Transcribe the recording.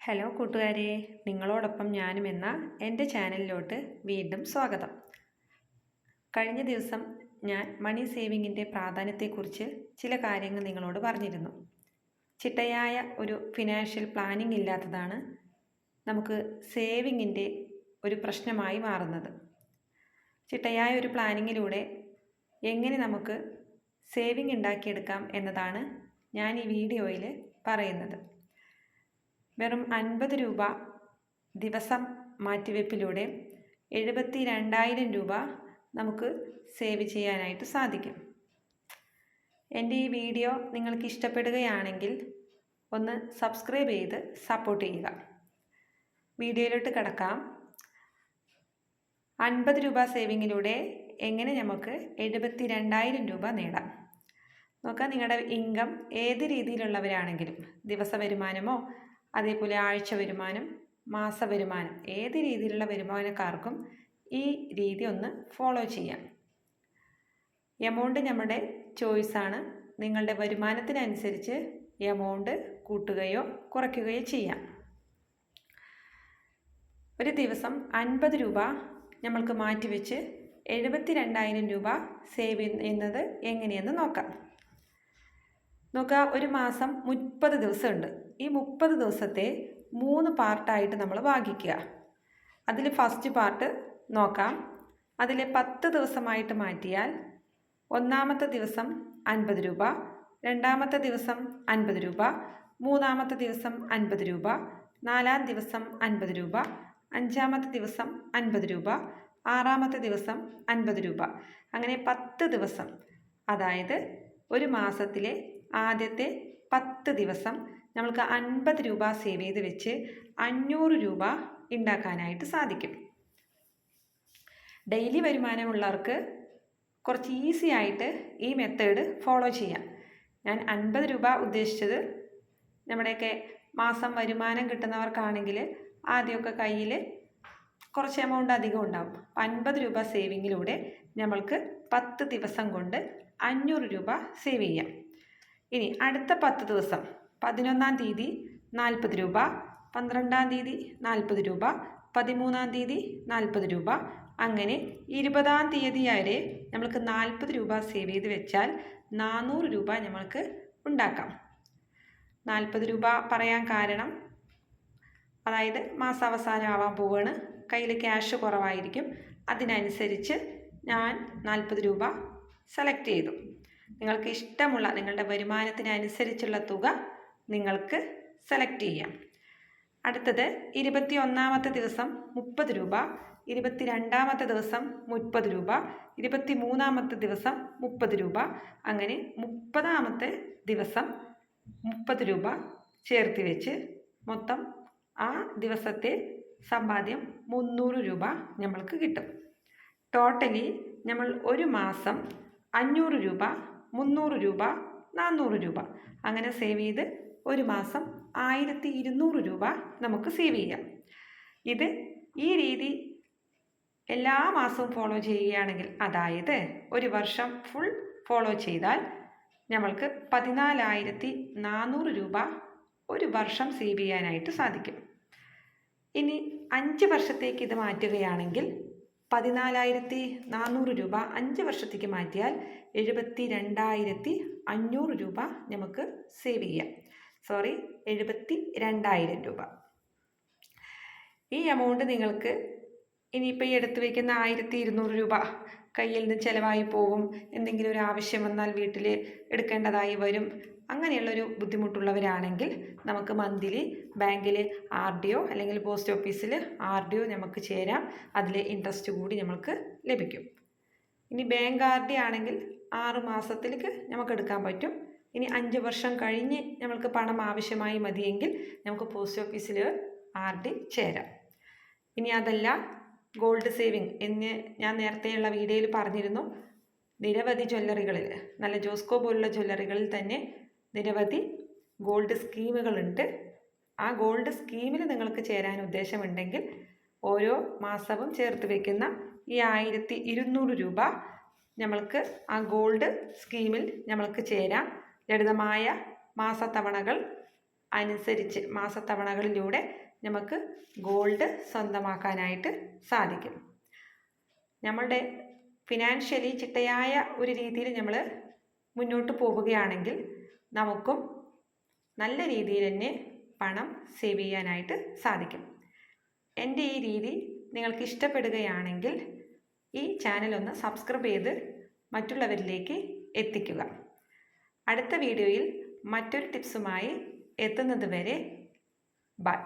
Hello കൂട്ടുകാരെ, നിങ്ങളോടൊപ്പം ഞാനും എന്ന എൻ്റെ ചാനലിലോട്ട് വീണ്ടും സ്വാഗതം. കഴിഞ്ഞ ദിവസം ഞാൻ മണി സേവിങ്ങിൻ്റെ പ്രാധാന്യത്തെക്കുറിച്ച് ചില കാര്യങ്ങൾ നിങ്ങളോട് പറഞ്ഞിരുന്നു. ചിട്ടയായ ഒരു ഫിനാൻഷ്യൽ പ്ലാനിംഗ് ഇല്ലാത്തതാണ് നമുക്ക് സേവിങ്ങിൻ്റെ ഒരു പ്രശ്നമായി മാറുന്നത്. ചിട്ടയായ ഒരു പ്ലാനിങ്ങിലൂടെ എങ്ങനെ നമുക്ക് സേവിങ് ഉണ്ടാക്കിയെടുക്കാം എന്നതാണ് ഞാൻ ഈ വീഡിയോയിൽ പറയുന്നത്. വെറും 50 രൂപ ദിവസം മാറ്റിവെപ്പിലൂടെ 72,000 രൂപ നമുക്ക് സേവ് ചെയ്യാനായിട്ട് സാധിക്കും. എൻ്റെ ഈ വീഡിയോ നിങ്ങൾക്ക് ഇഷ്ടപ്പെടുകയാണെങ്കിൽ ഒന്ന് സബ്സ്ക്രൈബ് ചെയ്ത് സപ്പോർട്ട് ചെയ്യുക. വീഡിയോയിലോട്ട് കിടക്കാം. 50 രൂപ സേവിങ്ങിലൂടെ എങ്ങനെ നമുക്ക് 72,000 രൂപ നേടാം നോക്കാം. നിങ്ങളുടെ ഇൻകം ഏത് രീതിയിലുള്ളവരാണെങ്കിലും, ദിവസ വരുമാനമോ അതേപോലെ ആഴ്ച വരുമാനം, മാസ വരുമാനം, ഏത് രീതിയിലുള്ള വരുമാനക്കാർക്കും ഈ രീതി ഒന്ന് ഫോളോ ചെയ്യാം. എമൗണ്ട് നമ്മുടെ ചോയ്സാണ്. നിങ്ങളുടെ വരുമാനത്തിനനുസരിച്ച് എമൗണ്ട് കൂട്ടുകയോ കുറയ്ക്കുകയോ ചെയ്യാം. ഒരു ദിവസം 50 രൂപ നമ്മൾക്ക് മാറ്റിവെച്ച് 72,000 രൂപ സേവ് ചെയ്യുന്നത് എങ്ങനെയെന്ന് നോക്കാം. ഒരു മാസം 30 ദിവസമുണ്ട്. ഈ 30 ദിവസത്തെ 3 പാർട്ടായിട്ട് നമ്മൾ ഭാഗിക്കുക. അതിൽ ഫസ്റ്റ് പാർട്ട് നോക്കാം. അതിൽ 10 ദിവസമായിട്ട് മാറ്റിയാൽ ഒന്നാമത്തെ ദിവസം 50 രൂപ, രണ്ടാമത്തെ ദിവസം 50 രൂപ, മൂന്നാമത്തെ ദിവസം 50 രൂപ, നാലാം ദിവസം 50 രൂപ, അഞ്ചാമത്തെ ദിവസം 50 രൂപ, ആറാമത്തെ ദിവസം 50 രൂപ. അങ്ങനെ 10 ദിവസം, അതായത് ഒരു മാസത്തിലെ ആദ്യത്തെ 10 ദിവസം നമ്മൾക്ക് 50 രൂപ സേവ് ചെയ്ത് വെച്ച് 500 രൂപ ഉണ്ടാക്കാനായിട്ട് സാധിക്കും. ഡെയിലി വരുമാനമുള്ളവർക്ക് കുറച്ച് ഈസി ആയിട്ട് ഈ മെത്തേഡ് ഫോളോ ചെയ്യാം. ഞാൻ 50 രൂപ ഉദ്ദേശിച്ചത് നമ്മുടെയൊക്കെ മാസം വരുമാനം കിട്ടുന്നവർക്കാണെങ്കിൽ ആദ്യമൊക്കെ കയ്യിൽ കുറച്ച് എമൗണ്ട് അധികം ഉണ്ടാവും. 50 രൂപ സേവിങ്ങിലൂടെ നമ്മൾക്ക് 10 ദിവസം കൊണ്ട് 500 രൂപ സേവ് ചെയ്യാം. ഇനി അടുത്ത 10 ദിവസം, 11-ാം തീയതി 40 രൂപ, 12-ാം തീയതി 40 രൂപ, 13-ാം തീയതി 40 രൂപ, അങ്ങനെ 20-ാം തീയതി വരെ നമ്മൾക്ക് 40 രൂപ സേവ് ചെയ്ത് വെച്ചാൽ 400 രൂപ നമ്മൾക്ക് ഉണ്ടാക്കാം. 40 രൂപ പറയാൻ കാരണം, അതായത് മാസാവസാനം ആവാൻ പോവുകയാണ്, കയ്യിൽ ക്യാഷ് കുറവായിരിക്കും. അതിനനുസരിച്ച് ഞാൻ 40 രൂപ സെലക്ട് ചെയ്തു. നിങ്ങൾക്ക് ഇഷ്ടമുള്ള നിങ്ങളുടെ വരുമാനത്തിനനുസരിച്ചുള്ള തുക നിങ്ങൾക്ക് സെലക്ട് ചെയ്യാം. അടുത്തത് 21-ാമത്തെ ദിവസം 30 രൂപ, 22-ാമത്തെ ദിവസം 30 രൂപ, 23-ാമത്തെ ദിവസം 30 രൂപ, അങ്ങനെ 30-ാമത്തെ ദിവസം 30 രൂപ ചേർത്ത് വെച്ച് മൊത്തം ആ ദിവസത്തെ സമ്പാദ്യം 300 രൂപ നമ്മൾക്ക് കിട്ടും. ടോട്ടലി നമ്മൾ ഒരു മാസം 500 രൂപ, 300 രൂപ, 400 രൂപ അങ്ങനെ സേവ് ചെയ്ത് ഒരു മാസം 1200 രൂപ നമുക്ക് സേവ് ചെയ്യാം. ഈ രീതി എല്ലാ മാസവും ഫോളോ ചെയ്യുകയാണെങ്കിൽ, അതായത് ഒരു വർഷം ഫുൾ ഫോളോ ചെയ്താൽ നമ്മൾക്ക് 14,400 രൂപ ഒരു വർഷം സേവ് ചെയ്യാനായിട്ട് സാധിക്കും. ഇനി 5 വർഷത്തേക്ക് ഇത് മാറ്റുകയാണെങ്കിൽ 14,400 രൂപ 5 വർഷത്തേക്ക് മാറ്റിയാൽ 72,500 രൂപ നമുക്ക് സേവ് ചെയ്യാം. 72,000 രൂപ. ഈ എമൗണ്ട് നിങ്ങൾക്ക് ഇനിയിപ്പോൾ ഈ എടുത്തു വയ്ക്കുന്ന 1,200 രൂപ കയ്യിൽ നിന്ന് ചിലവായി പോകും, എന്തെങ്കിലും ഒരു ആവശ്യം വന്നാൽ വീട്ടിൽ എടുക്കേണ്ടതായി വരും, അങ്ങനെയുള്ളൊരു ബുദ്ധിമുട്ടുള്ളവരാണെങ്കിൽ നമുക്ക് മന്ത്ലി ബാങ്കിൽ RDO അല്ലെങ്കിൽ പോസ്റ്റ് ഓഫീസിൽ RDO നമുക്ക് ചേരാം. അതിൽ ഇൻട്രസ്റ്റ് കൂടി നമുക്ക് ലഭിക്കും. ഇനി ബാങ്ക് RD ആണെങ്കിൽ 6 മാസത്തിലേക്ക് നമുക്ക് എടുക്കാൻ പറ്റും. ഇനി 5 വർഷം കഴിഞ്ഞ് നമ്മൾക്ക് പണം ആവശ്യമായി മതിയെങ്കിൽ നമുക്ക് പോസ്റ്റ് ഓഫീസിൽ RD ചേരാം. ഇനി അതല്ല, ഗോൾഡ് സേവിങ് എന്ന് ഞാൻ നേരത്തെയുള്ള വീഡിയോയിൽ പറഞ്ഞിരുന്നു. നിരവധി ജ്വല്ലറികളിൽ, നല്ല ജോസ്കോ പോലുള്ള ജ്വല്ലറികളിൽ തന്നെ നിരവധി ഗോൾഡ് സ്കീമുകളുണ്ട്. ആ ഗോൾഡ് സ്കീമിൽ നിങ്ങൾക്ക് ചേരാൻ ഉദ്ദേശമുണ്ടെങ്കിൽ ഓരോ മാസവും ചേർത്ത് വയ്ക്കുന്ന ഈ 1,200 രൂപ നമ്മൾക്ക് ആ ഗോൾഡ് സ്കീമിൽ നമ്മൾക്ക് ചേരാം. ലളിതമായ മാസത്തവണകൾ അനുസരിച്ച് മാസത്തവണകളിലൂടെ നമുക്ക് ഗോൾഡ് സ്വന്തമാക്കാനായിട്ട് സാധിക്കും. നമ്മളുടെ ഫിനാൻഷ്യലി ചിട്ടയായ ഒരു രീതിയിൽ നമ്മൾ മുന്നോട്ട് പോവുകയാണെങ്കിൽ നമുക്കും നല്ല രീതിയിൽ തന്നെ പണം സേവ് ചെയ്യാനായിട്ട് സാധിക്കും. എൻ്റെ ഈ രീതി നിങ്ങൾക്ക് ഇഷ്ടപ്പെടുകയാണെങ്കിൽ ഈ ചാനൽ ഒന്ന് സബ്സ്ക്രൈബ് ചെയ്ത് മറ്റുള്ളവരിലേക്ക് എത്തിക്കുക. അടുത്ത വീഡിയോയിൽ മറ്റൊരു ടിപ്സുമായി എത്തുന്നത് വരെ ബൈ.